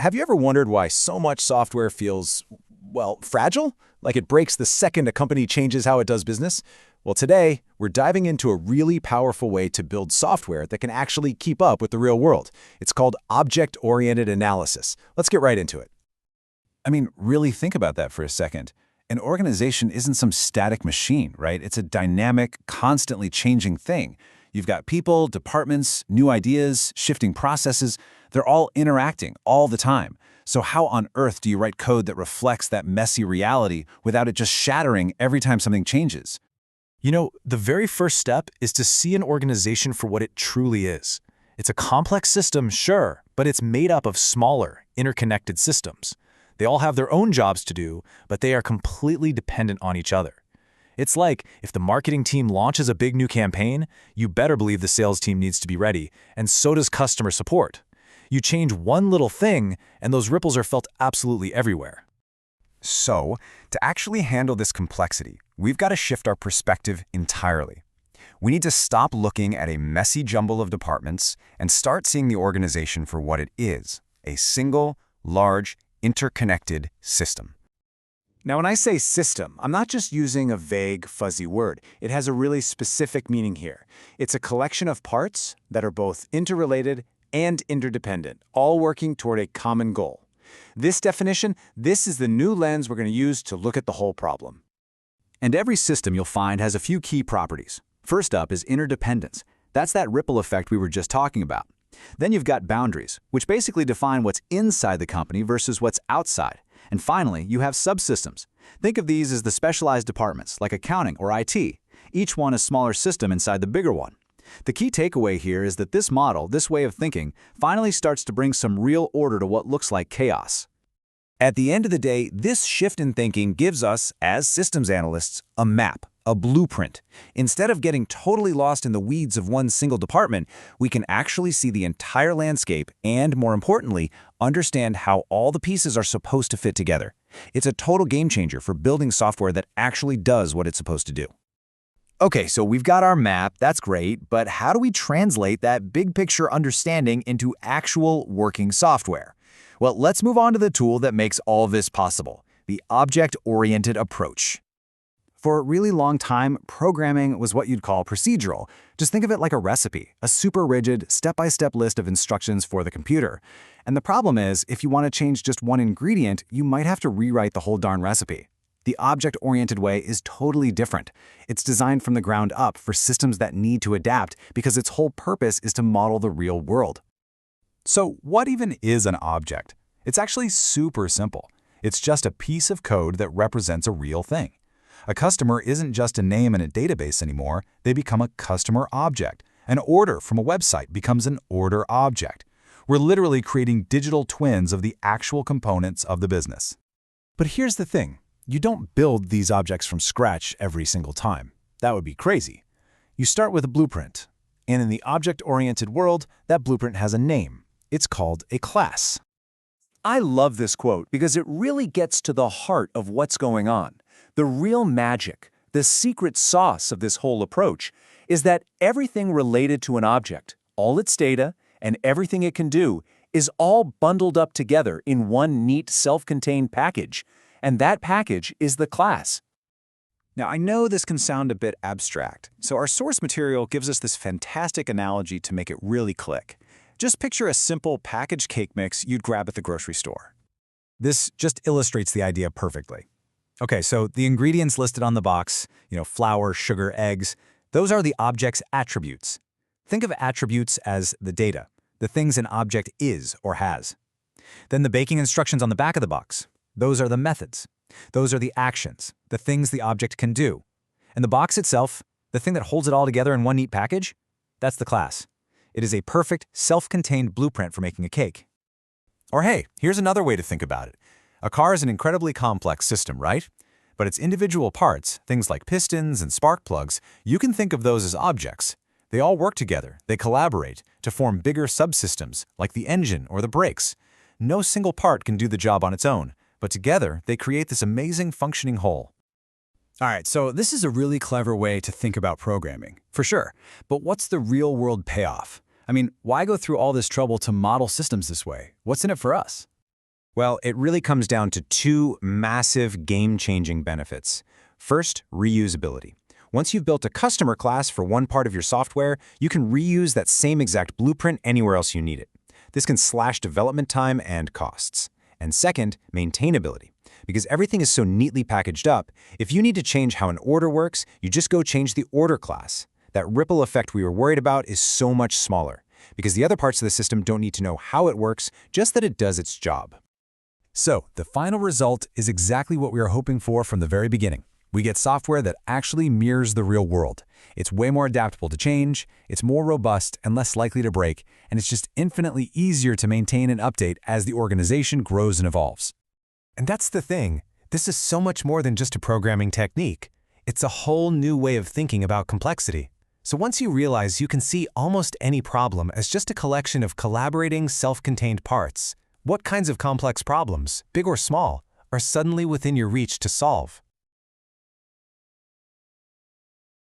Have you ever wondered why so much software feels, well, fragile? Like it breaks the second a company changes how it does business? Well, today, we're diving into a really powerful way to build software that can actually keep up with the real world. It's called object-oriented analysis. Let's get right into it. Really think about that for a second. An organization isn't some static machine, right? It's a dynamic, constantly changing thing. You've got people, departments, new ideas, shifting processes. They're all interacting all the time. So how on earth do you write code that reflects that messy reality without it just shattering every time something changes? The very first step is to see an organization for what it truly is. It's a complex system, sure, but it's made up of smaller, interconnected systems. They all have their own jobs to do, but they are completely dependent on each other. It's like if the marketing team launches a big new campaign, you better believe the sales team needs to be ready, and so does customer support. You change one little thing, and those ripples are felt absolutely everywhere. So, to actually handle this complexity, we've got to shift our perspective entirely. We need to stop looking at a messy jumble of departments and start seeing the organization for what it is, a single, large, interconnected system. Now, when I say system, I'm not just using a vague, fuzzy word. It has a really specific meaning here. It's a collection of parts that are both interrelated and interdependent, all working toward a common goal. This definition, this is the new lens we're going to use to look at the whole problem. And every system you'll find has a few key properties. First up is interdependence. That's that ripple effect we were just talking about. Then you've got boundaries, which basically define what's inside the company versus what's outside. And finally, you have subsystems. Think of these as the specialized departments, like accounting or IT, each one a smaller system inside the bigger one. The key takeaway here is that this model, this way of thinking, finally starts to bring some real order to what looks like chaos. At the end of the day, this shift in thinking gives us, as systems analysts, a map, a blueprint. Instead of getting totally lost in the weeds of one single department, we can actually see the entire landscape and, more importantly, understand how all the pieces are supposed to fit together. It's a total game changer for building software that actually does what it's supposed to do. Okay, so we've got our map, that's great, but how do we translate that big picture understanding into actual working software? Well, let's move on to the tool that makes all this possible, the object-oriented approach. For a really long time, programming was what you'd call procedural. Just think of it like a recipe, a super rigid, step-by-step list of instructions for the computer. And the problem is, if you want to change just one ingredient, you might have to rewrite the whole darn recipe. The object-oriented way is totally different. It's designed from the ground up for systems that need to adapt because its whole purpose is to model the real world. So what even is an object? It's actually super simple. It's just a piece of code that represents a real thing. A customer isn't just a name in a database anymore, they become a customer object. An order from a website becomes an order object. We're literally creating digital twins of the actual components of the business. But here's the thing. You don't build these objects from scratch every single time. That would be crazy. You start with a blueprint. And in the object-oriented world, that blueprint has a name. It's called a class. I love this quote because it really gets to the heart of what's going on. The real magic, the secret sauce of this whole approach, is that everything related to an object, all its data, and everything it can do, is all bundled up together in one neat self-contained package. And that package is the class. Now, I know this can sound a bit abstract, so our source material gives us this fantastic analogy to make it really click. Just picture a simple packaged cake mix you'd grab at the grocery store. This just illustrates the idea perfectly. Okay, so the ingredients listed on the box, flour, sugar, eggs, those are the object's attributes. Think of attributes as the data, the things an object is or has. Then the baking instructions on the back of the box, those are the methods. Those are the actions, the things the object can do. And the box itself, the thing that holds it all together in one neat package, that's the class. It is a perfect, self-contained blueprint for making a cake. Or hey, here's another way to think about it. A car is an incredibly complex system, right? But its individual parts, things like pistons and spark plugs, you can think of those as objects. They all work together, they collaborate, to form bigger subsystems, like the engine or the brakes. No single part can do the job on its own, but together they create this amazing functioning whole. All right, so this is a really clever way to think about programming, for sure. But what's the real-world payoff? Why go through all this trouble to model systems this way? What's in it for us? Well, it really comes down to two massive game-changing benefits. First, reusability. Once you've built a customer class for one part of your software, you can reuse that same exact blueprint anywhere else you need it. This can slash development time and costs. And second, maintainability. Because everything is so neatly packaged up, if you need to change how an order works, you just go change the order class. That ripple effect we were worried about is so much smaller, because the other parts of the system don't need to know how it works, just that it does its job. So, the final result is exactly what we were hoping for from the very beginning. We get software that actually mirrors the real world. It's way more adaptable to change, it's more robust and less likely to break, and it's just infinitely easier to maintain and update as the organization grows and evolves. And that's the thing. This is so much more than just a programming technique. It's a whole new way of thinking about complexity. So once you realize you can see almost any problem as just a collection of collaborating, self-contained parts, what kinds of complex problems, big or small, are suddenly within your reach to solve?